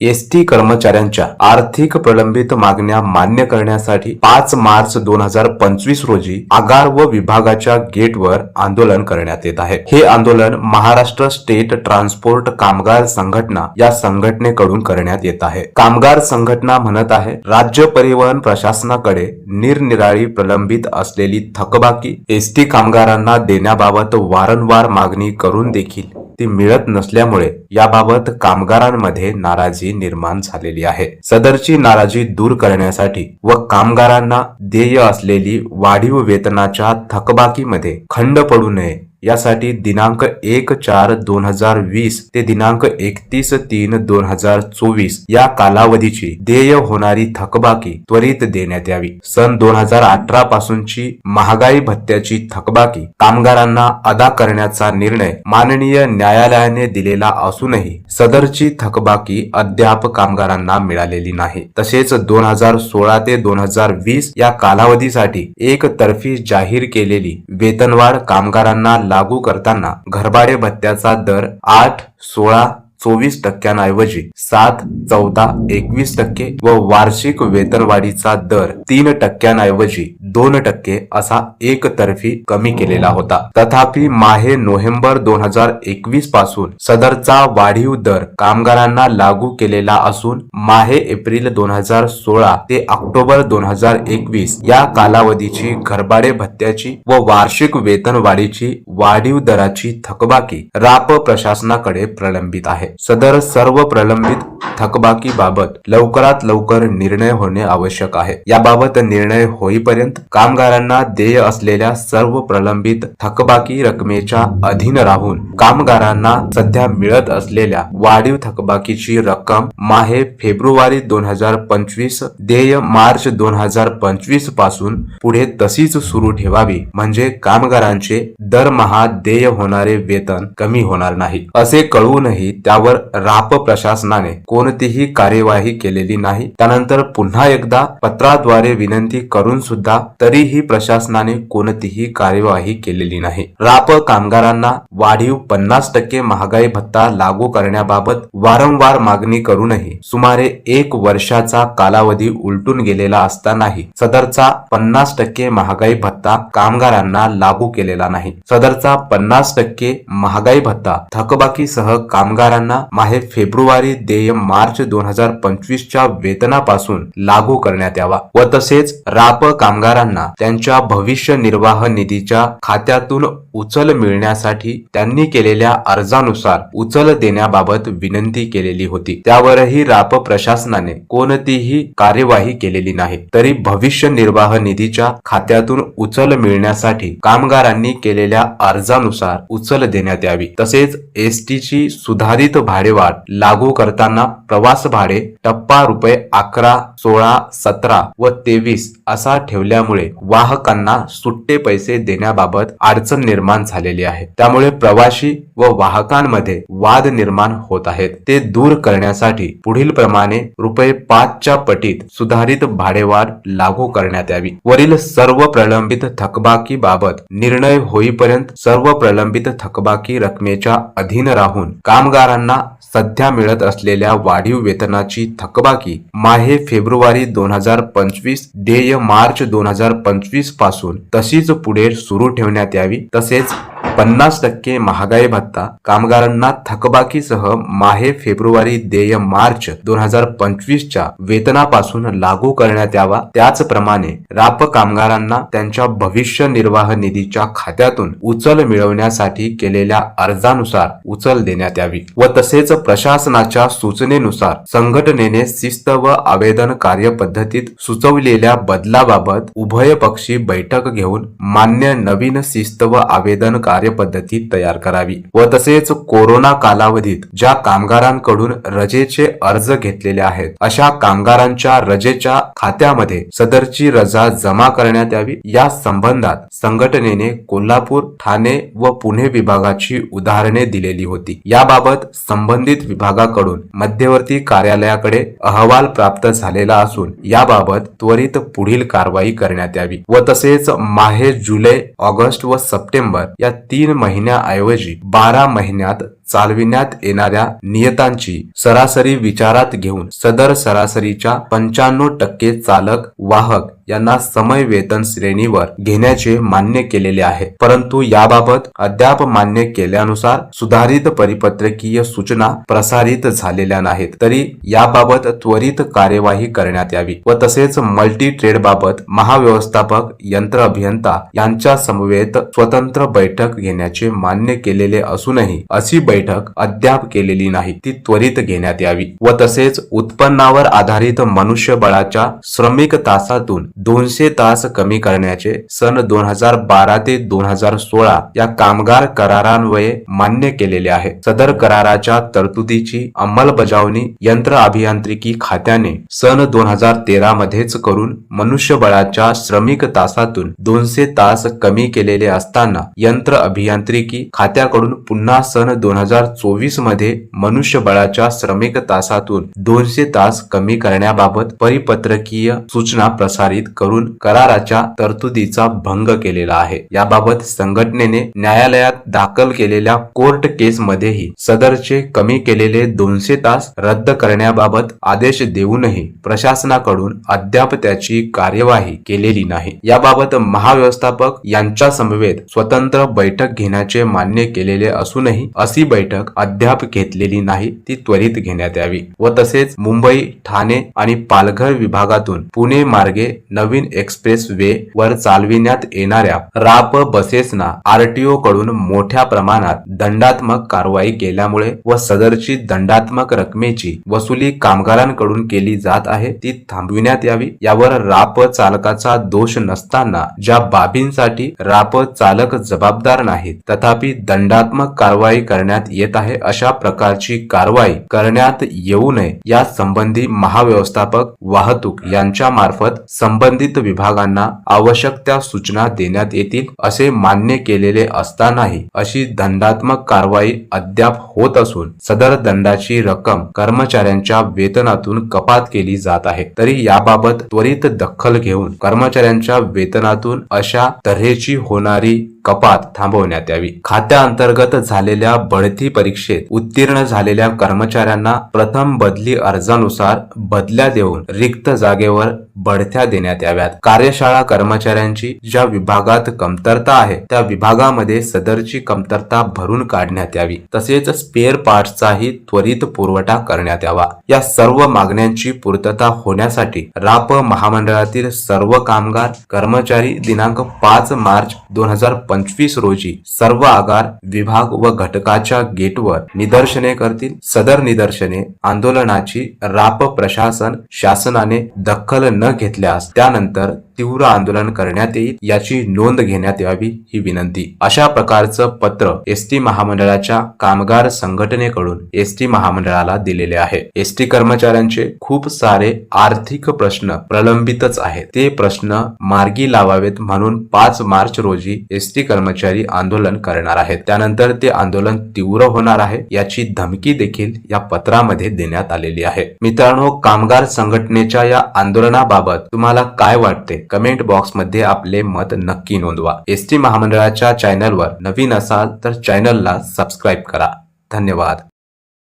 ST कर्मचाऱ्यांच्या आर्थिक प्रलंबित मागण्या मान्य करण्यासाठी 5 मार्च 2025 रोजी आगार व विभागाच्या गेटवर आंदोलन करण्यात येत आहे। हे आंदोलन महाराष्ट्र स्टेट ट्रान्सपोर्ट कामगार संघटना या संघटनेकडून करण्यात येत आहे। कामगार संघटना म्हणत आहे, राज्य परिवहन प्रशासनाकडे निरनिराळी प्रलंबित असलेली थकबाकी एसटी कामगारांना देण्याबाबत वारंवार मागणी करून देखील ती मिळत नसल्यामुळे याबाबत कामगारांमध्ये नाराजी निर्माण झालेली आहे। सदरची नाराजी दूर करण्यासाठी व कामगारांना देय असलेली वाढीव वेतनाच्या थकबाकीमध्ये खंड पडू नये यासाठी दिनांक 1/4/2020 ते दिनांक 31/3/2024 या कालावधीची देय होणारी थकबाकी त्वरित देण्यात यावी। सन 2018 पासूनची महागाई भत्त्याची थकबाकी कामगारांना अदा करण्याचा निर्णय माननीय न्यायालयाने दिलेला असूनही सदरची थकबाकी अद्याप कामगारांना मिळालेली नाही। तसेच 2016 ते 2020 या कालावधीसाठी एकतर्फी जाहीर केलेली वेतनवाढ कामगारांना लागू करताना घरभाडे भत्त्याचा दर 8, 16, 24% 7, 14, 21% व वार्षिक वेतनवाढीचा दर 3% 2% असा एकतर्फी कमी केलेला होता। तथापि माहे नोव्हेंबर 2021 पासून सदरचा वाढीव दर कामगारांना लागू केलेला असून माहे एप्रिल 2016 ते ऑक्टोबर 2021 या कालावधीची घरभाडे भत्त्याची व वार्षिक वेतनवाढीची वाढीव दराची थकबाकी राप प्रशासनाकडे प्रलंबित आहे। सदर सर्व प्रलंबित थकबाकी बाबत लवकरात लवकर निर्णय होणे आवश्यक आहे। याबाबत निर्णय होईपर्यंत कामगारांना देय असलेल्या सर्व प्रलंबित थकबाकी रकमेच्या अधीन राहून कामगारांना सध्या मिळत असलेल्या वाढीव थकबाकीची रक्कम माहे फेब्रुवारी 2025 देय मार्च 2025 पासून पुढे तशीच सुरू ठेवावी, म्हणजे कामगारांचे दरमहा देय होणारे वेतन कमी होणार नाही। असे कळूनही त्यावर राप प्रशासनाने कोणतीही कार्यवाही केलेली नाही। त्यानंतर पुन्हा एकदा पत्राद्वारे विनंती करून सुद्धा तरीही प्रशासनाने कोणतीही कार्यवाही केलेली नाही। राप कामगारांना वाढीव 50% महागाई भत्ता लागू करण्याबाबत वारंवार मागणी करूनही सुमारे 1 वर्षाचा कालावधी उलटून गेलेला असतानाही सदरचा 50% महागाई भत्ता कामगारांना लागू केलेला नाही। सदरचा 50% महागाई भत्ता थकबाकीसह कामगारांना माहे फेब्रुवारी देय मार्च 2025 च्या वेतनापासून लागू करण्यात यावा व तसेच राप कामगारांना त्यांच्या भविष्य निर्वाह निधीच्या खात्यातून उचल मिळण्यासाठी त्यांनी केलेल्या अर्जानुसार उचल देण्याबाबत विनंती केलेली होती। त्यावरही राप प्रशासनाने कोणतीही कार्यवाही केलेली नाही। तरी भविष्य निर्वाह निधीच्या खात्यातून उचल मिळण्यासाठी कामगारांनी केलेल्या अर्जानुसार उचल देण्यात यावी। तसेच एसटीची सुधारित भाडेवाढ लागू करताना प्रवास भाडे टप्पा रुपये 11, 16, 17 व 23 असा ठेवल्यामुळे वाहकांना सुट्टे पैसे देण्याबाबत अडचण निर्माण झालेली आहे। त्यामुळे प्रवासी व वाहकांमध्ये वाद निर्माण होत आहेत। ते दूर करण्यासाठी पुढील प्रमाणे रुपये 5 च्या पटीत सुधारित भाडेवाढ लागू करण्यात यावी। वरील सर्व प्रलंबित थकबाकी बाबत निर्णय होईपर्यंत सर्व प्रलंबित थकबाकी रकमेच्या अधीन राहून कामगारांना सध्या मिळत असलेल्या वाढीव वेतनाची थकबाकी माहे फेब्रुवारी 2025 देय मार्च 2025 पासून तशीच पुढे सुरू ठेवण्यात यावी। तसेच 50% महागाई भत्ता कामगारांना थकबाकीसह माहे फेब्रुवारी देय मार्च 2025 च्या वेतनापासून लागू करण्यात यावा। त्याचप्रमाणे राप कामगारांना त्यांच्या भविष्य निर्वाह निधीच्या खात्यातून उचल मिळवण्यासाठी केलेल्या अर्जानुसार उचल देण्यात यावी व तसेच प्रशासनाच्या सूचनेनुसार संघटनेने शिस्त व आवेदन कार्यपद्धतीत सुचवलेल्या बदलाबाबत उभयपक्षी बैठक घेऊन मान्य नवीन शिस्त व आवेदन कार्यपद्धती तयार करावी व तसेच कोरोना कालावधीत ज्या कामगारांकडून रजेचे अर्ज घेतलेले आहेत अशा कामगारांच्या रजेच्या खात्यामध्ये सदरची रजा जमा करण्यात यावी। या संबंधात संघटनेने कोल्हापूर, ठाणे व पुणे विभागाची उदाहरणे दिलेली होती। याबाबत संबंधित विभागाकडून मध्यवर्ती कार्यालयाकडे अहवाल प्राप्त झालेला असून याबाबत त्वरित पुढील कारवाई करण्यात यावी व तसेच माहे, जुलै, ऑगस्ट व सप्टेंबर या 3 महिन्याऐवजी 12 महिन्यात चालविण्यात येणाऱ्या नियतांची सरासरी विचारात घेऊन सदर सरासरीच्या 95% चालक वाहक यांना समय वेतन श्रेणीवर घेण्याचे मान्य केलेले आहे. परंतु याबाबत अद्याप मान्य केल्यानुसार सुधारित परिपत्रकीय सूचना प्रसारित झालेल्या नाहीत. तरी याबाबत त्वरित कार्यवाही करण्यात यावी व तसेच मल्टी ट्रेड बाबत महाव्यवस्थापक, यंत्र अभियंता यांच्या समवेत स्वतंत्र बैठक घेण्याचे मान्य केलेले असूनही अशी बैठक अद्याप केलेली नाही, ती त्वरित घेण्यात यावी व तसेच उत्पन्नावर आधारित मनुष्यबळाच्या श्रमिक तासातून 200 तास कमी करण्याचे सन 2012 ते 2016 या कामगार करारान्वये मान्य केलेले आहे. सदर कराराच्या तरतुदीची अंमलबजावणी यंत्र अभियांत्रिकी खात्याने सन 2013 मध्येच करून मनुष्यबळाच्या श्रमिक तासातून 200 तास कमी केलेले असताना यंत्र अभियांत्रिकी खात्याकडून पुन्हा सन 2024 मध्ये मनुष्यबळाच्या श्रमिक तासातून 200 तास कमी करण्याबाबत परिपत्रकीय सूचना प्रसारित करून कराराच्या तरतुदीचा भंग केलेला आहे. याबाबत संघटनेने न्यायालयात दाखल केलेल्या कोर्ट केस मध्येही सदरचे कमी केलेले 200 तास रद्द करण्याबाबत आदेश देऊनही प्रशासनाकडून अद्याप त्याची कार्यवाही केलेली नाही. याबाबत महाव्यवस्थापक यांच्या समवेत स्वतंत्र बैठक घेण्याचे मान्य केलेले असूनही अशी बैठक अद्याप घेतलेली नाही, ती त्वरित घेण्यात यावी व तसेच मुंबई, ठाणे आणि पालघर विभागातून पुणे मार्गे नवीन एक्सप्रेस वे वर चालविण्यात येणाऱ्या राप बसेसना आरटीओ कडून मोठ्या प्रमाणात दंडात्मक कारवाई केल्यामुळे व सदरची दंडात्मक रकमेची वसुली कामगारांकडून केली जात आहे, ती थांबविण्यात यावी. यावर राप चालकाचा दोष नसताना ज्या बाबींसाठी राप चालक जबाबदार नाहीत तथापि दंडात्मक कारवाई करण्यात येत आहे, अशा प्रकारची कारवाई करण्यात येऊ नये या संबंधी महाव्यवस्थापक, वाहतूक यांच्या मार्फत संबंधित विभागांना आवश्यक त्या सूचना देण्यात येतील असे मान्य केलेले असतानाही अशी दंडात्मक कारवाई अद्याप होत असून सदर दंडाची रक्कम कर्मचाऱ्यांच्या वेतनातून कपात केली जात आहे. तरी याबाबत त्वरित दखल घेऊन कर्मचाऱ्यांच्या वेतनातून अशा तऱ्हेची होणारी कपात थांबवण्यात यावी. खात्याअंतर्गत झालेल्या बढती परीक्षेत उत्तीर्ण झालेल्या कर्मचाऱ्यांना प्रथम बदली अर्जानुसार बदल्या देऊन रिक्त जागेवर बढत्या देण्यात याव्यात. कार्यशाळा कर्मचाऱ्यांची ज्या विभागात कमतरता आहे त्या विभागामध्ये सदरची कमतरता भरून काढण्यात यावी. तसेच स्पेअर पार्ट्सचाही त्वरित पुरवठा करण्यात यावा. या सर्व मागण्यांची पूर्तता होण्यासाठी राप महामंडळातील सर्व कामगार कर्मचारी दिनांक 5 मार्च 2025 रोजी सर्व आगार, विभाग व घटकाच्या गेटवर निदर्शने करतील. सदर निदर्शने आंदोलनाची राप प्रशासन शासनाने दखल न घेतल्यास त्यानंतर तीव्र आंदोलन करण्यात येईल, याची नोंद घेण्यात यावी ही विनंती. अशा प्रकारचं पत्र एसटी महामंडळाच्या कामगार संघटनेकडून एसटी महामंडळाला दिलेले आहे. एसटी कर्मचाऱ्यांचे खूप सारे आर्थिक प्रश्न प्रलंबितच आहेत. ते प्रश्न मार्गी लावावेत म्हणून 5 मार्च रोजी एसटी कर्मचारी आंदोलन करणार आहेत. त्यानंतर ते आंदोलन तीव्र होणार आहे याची धमकी देखील या पत्रामध्ये देण्यात आलेली आहे. मित्रांनो, कामगार संघटनेच्या या आंदोलनाबाबत तुम्हाला काय वाटते? कमेंट बॉक्स मध्ये आपले मत नक्की नोंदवा. एसटी महामंडळाच्या चॅनलवर नवीन असाल तर चॅनलला सबस्क्राईब करा. धन्यवाद.